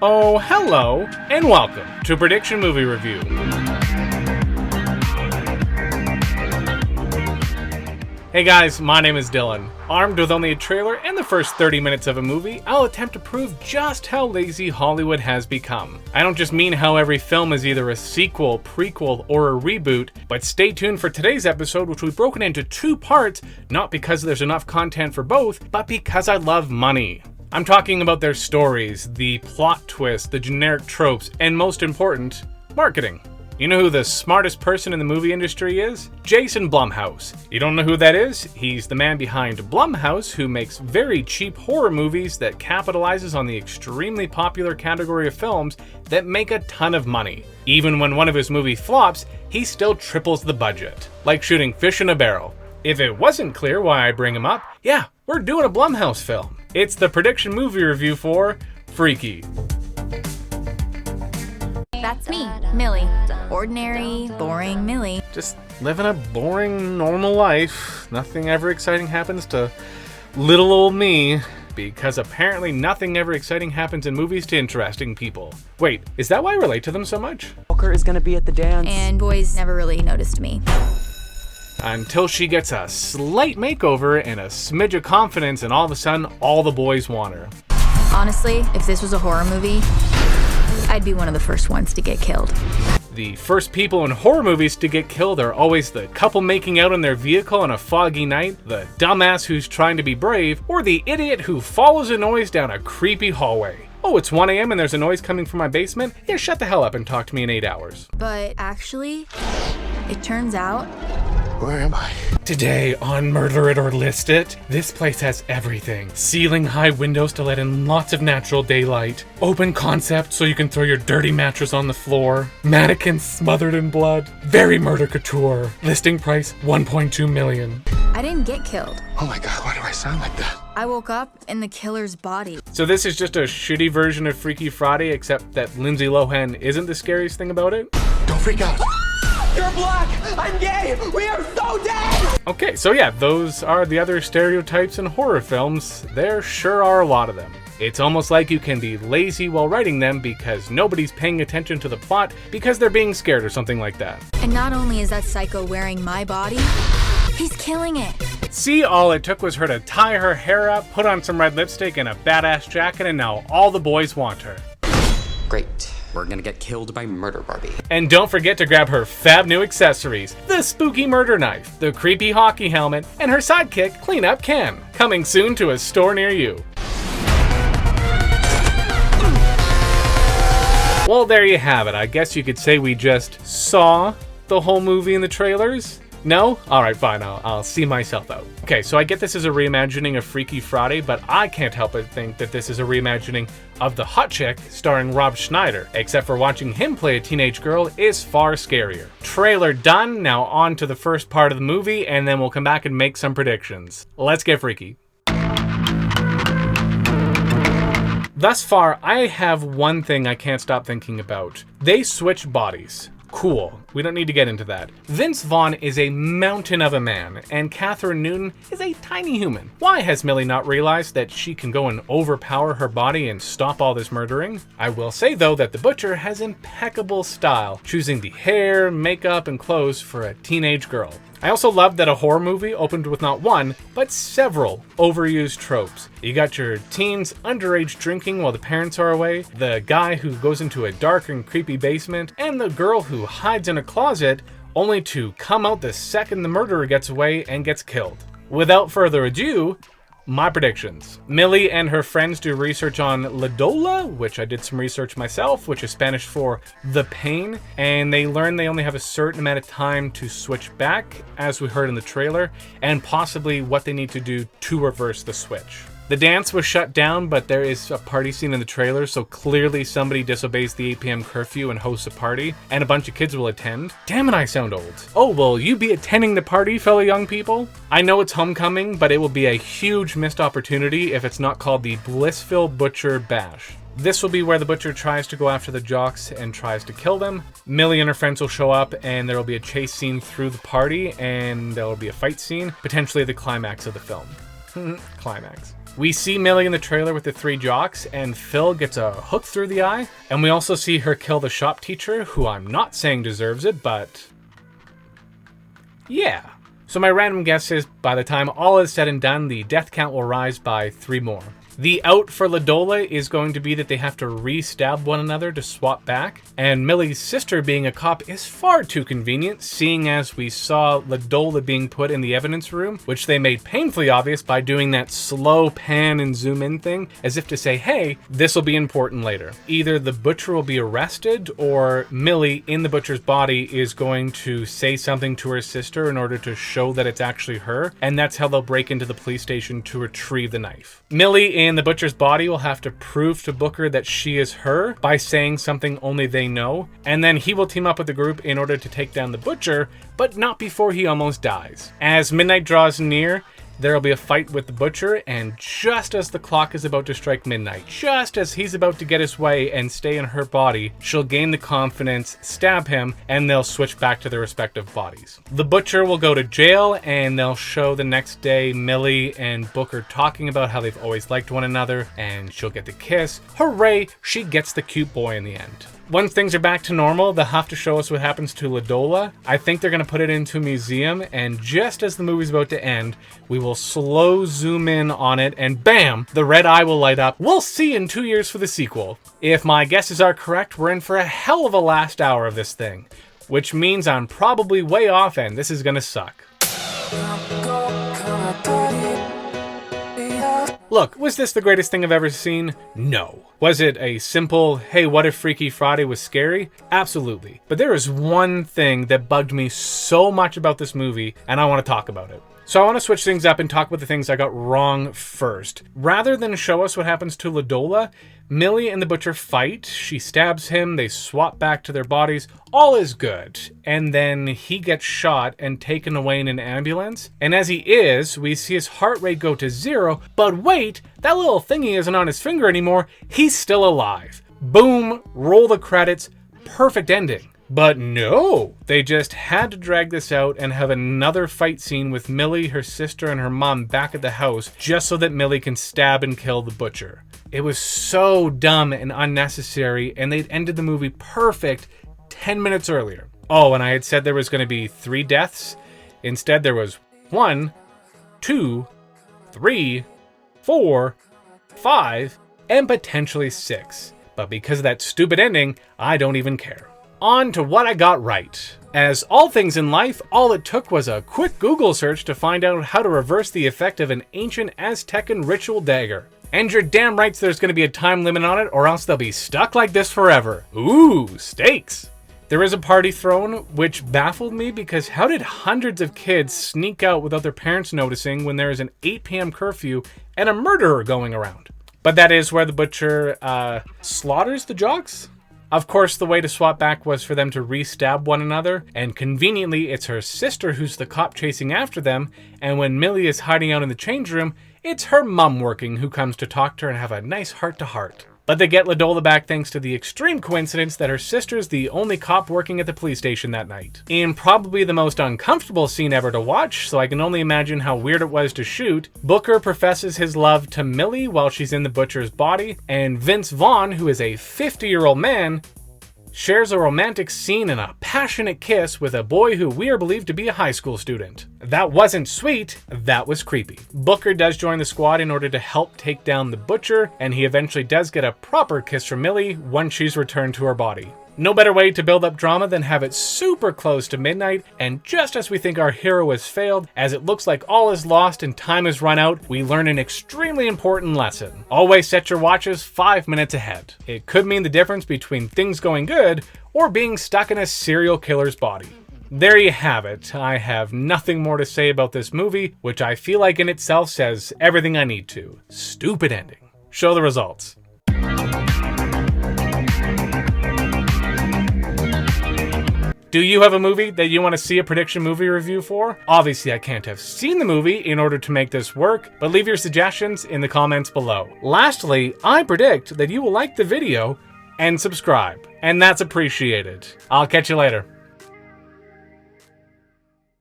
Oh, hello, and welcome to Prediction Movie Review. Hey guys, my name is Dylan. Armed with only a trailer and the first 30 minutes of a movie, I'll attempt to prove just how lazy Hollywood has become. I don't just mean how every film is either a sequel, prequel, or a reboot, but stay tuned for today's episode, which we've broken into two parts, not because there's enough content for both, but because I love money. I'm talking about their stories, the plot twists, the generic tropes, and most important, marketing. You know who the smartest person in the movie industry is? Jason Blumhouse. You don't know who that is? He's the man behind Blumhouse, who makes very cheap horror movies that capitalizes on the extremely popular category of films that make a ton of money. Even when one of his movies flops, he still triples the budget, like shooting fish in a barrel. If it wasn't clear why I bring him up, yeah, we're doing a Blumhouse film. It's the prediction movie review for Freaky. That's me, Millie. Ordinary, boring Millie. Just living a boring, normal life. Nothing ever exciting happens to little old me, because apparently nothing ever exciting happens in movies to interesting people. Wait, is that why I relate to them so much? Booker is gonna be at the dance. And boys never really noticed me. Until she gets a slight makeover and a smidge of confidence, and all of a sudden, all the boys want her. Honestly, if this was a horror movie, I'd be one of the first ones to get killed. The first people in horror movies to get killed are always the couple making out in their vehicle on a foggy night, the dumbass who's trying to be brave, or the idiot who follows a noise down a creepy hallway. Oh, it's 1 a.m. and there's a noise coming from my basement? Yeah, shut the hell up and talk to me in 8 hours. But actually, it turns out... Where am I? Today on Murder It or List It, this place has everything. Ceiling-high windows to let in lots of natural daylight. Open concept so you can throw your dirty mattress on the floor. Mannequins smothered in blood. Very murder couture. Listing price $1.2 million. I didn't get killed. Oh my god, why do I sound like that? I woke up in the killer's body. So this is just a shitty version of Freaky Friday, except that Lindsay Lohan isn't the scariest thing about it? Don't freak out. You're black! I'm gay! We are so dead! Okay, so yeah, those are the other stereotypes in horror films. There sure are a lot of them. It's almost like you can be lazy while writing them because nobody's paying attention to the plot because they're being scared or something like that. And not only is that psycho wearing my body, he's killing it. See, all it took was her to tie her hair up, put on some red lipstick and a badass jacket, and now all the boys want her. Great. We're gonna get killed by Murder Barbie. And don't forget to grab her fab new accessories, the spooky murder knife, the creepy hockey helmet, and her sidekick, Cleanup Ken, coming soon to a store near you. Well, there you have it. I guess you could say we just saw the whole movie in the trailers. No? Alright, fine, I'll see myself out. Okay, so I get this as a reimagining of Freaky Friday, but I can't help but think that this is a reimagining of The Hot Chick starring Rob Schneider, except for watching him play a teenage girl is far scarier. Trailer done, now on to the first part of the movie, and then we'll come back and make some predictions. Let's get freaky. Thus far, I have one thing I can't stop thinking about. They switch bodies. Cool. We don't need to get into that. Vince Vaughn is a mountain of a man, and Catherine Newton is a tiny human. Why has Millie not realized that she can go and overpower her body and stop all this murdering? I will say, though, that the butcher has impeccable style, choosing the hair, makeup, and clothes for a teenage girl. I also love that a horror movie opened with not one, but several overused tropes. You got your teens underage drinking while the parents are away, the guy who goes into a dark and creepy basement, and the girl who hides in a closet only to come out the second the murderer gets away and gets killed. Without further ado, my predictions. Millie and her friends do research on La Dola, which I did some research myself, which is Spanish for the pain, and they learn they only have a certain amount of time to switch back, as we heard in the trailer, and possibly what they need to do to reverse the switch. The dance was shut down, but there is a party scene in the trailer, so clearly somebody disobeys the 8 p.m. curfew and hosts a party, and a bunch of kids will attend. Damn it, I sound old. Oh, will you be attending the party, fellow young people? I know it's homecoming, but it will be a huge missed opportunity if it's not called the Blissville Butcher Bash. This will be where the butcher tries to go after the jocks and tries to kill them. Millie and her friends will show up, and there will be a chase scene through the party, and there will be a fight scene, potentially the climax of the film. Climax. We see Millie in the trailer with the 3 jocks, and Phil gets a hook through the eye, and we also see her kill the shop teacher, who I'm not saying deserves it, but yeah. So my random guess is, by the time all is said and done, the death count will rise by 3 more. The out for Dola is going to be that they have to re-stab one another to swap back, and Millie's sister being a cop is far too convenient, seeing as we saw Dola being put in the evidence room, which they made painfully obvious by doing that slow pan and zoom in thing, as if to say, hey, this will be important later. Either the butcher will be arrested, or Millie in the butcher's body is going to say something to her sister in order to show that it's actually her, and that's how they'll break into the police station to retrieve the knife. Millie in the butcher's body will have to prove to Booker that she is her by saying something only they know, and then he will team up with the group in order to take down the butcher, but not before he almost dies. As midnight draws near, there will be a fight with the butcher, and just as the clock is about to strike midnight, just as he's about to get his way and stay in her body, she'll gain the confidence, stab him, and they'll switch back to their respective bodies. The butcher will go to jail, and they'll show the next day Millie and Booker talking about how they've always liked one another, and she'll get the kiss. Hooray, she gets the cute boy in the end. Once things are back to normal, they'll have to show us what happens to Dola. I think they're going to put it into a museum, and just as the movie's about to end, we will slow zoom in on it, and bam, the red eye will light up. We'll see in 2 years for the sequel. If my guesses are correct, we're in for a hell of a last hour of this thing, which means I'm probably way off and this is going to suck. Look, was this the greatest thing I've ever seen? No. Was it a simple, hey, what if Freaky Friday was scary? Absolutely. But there is one thing that bugged me so much about this movie, and I want to talk about it. So I want to switch things up and talk about the things I got wrong first. Rather than show us what happens to Dola, Millie and the butcher fight, she stabs him, they swap back to their bodies, all is good. And then he gets shot and taken away in an ambulance. And as he is, we see his heart rate go to 0, but wait, that little thingy isn't on his finger anymore, he's still alive. Boom, roll the credits, perfect ending. But no, they just had to drag this out and have another fight scene with Millie, her sister, and her mom back at the house just so that Millie can stab and kill the butcher. It was so dumb and unnecessary, and they'd ended the movie perfect 10 minutes earlier. Oh, and I had said there was going to be 3 deaths. Instead, there was 1, 2, 3, 4, 5, and potentially 6. But because of that stupid ending, I don't even care. On to what I got right. As all things in life, all it took was a quick Google search to find out how to reverse the effect of an ancient Aztecan ritual dagger. And you're damn right there's going to be a time limit on it, or else they'll be stuck like this forever. Ooh, stakes! There is a party thrown, which baffled me because how did hundreds of kids sneak out without their parents noticing when there is an 8 p.m. curfew and a murderer going around? But that is where the butcher slaughters the jocks? Of course, the way to swap back was for them to re-stab one another, and conveniently, it's her sister who's the cop chasing after them, and when Millie is hiding out in the change room, it's her mum working who comes to talk to her and have a nice heart-to-heart. But they get Dola back thanks to the extreme coincidence that her sister's the only cop working at the police station that night. In probably the most uncomfortable scene ever to watch, so I can only imagine how weird it was to shoot, Booker professes his love to Millie while she's in the butcher's body, and Vince Vaughn, who is a 50-year-old man, shares a romantic scene and a passionate kiss with a boy who we are believed to be a high school student. That wasn't sweet, that was creepy. Booker does join the squad in order to help take down the butcher, and he eventually does get a proper kiss from Millie once she's returned to her body. No better way to build up drama than have it super close to midnight, and just as we think our hero has failed, as it looks like all is lost and time has run out, we learn an extremely important lesson. Always set your watches 5 minutes ahead. It could mean the difference between things going good or being stuck in a serial killer's body. There you have it. I have nothing more to say about this movie, which I feel like in itself says everything I need to. Stupid ending. Show the results. Do you have a movie that you want to see a prediction movie review for? Obviously, I can't have seen the movie in order to make this work, but leave your suggestions in the comments below. Lastly, I predict that you will like the video and subscribe, and that's appreciated. I'll catch you later.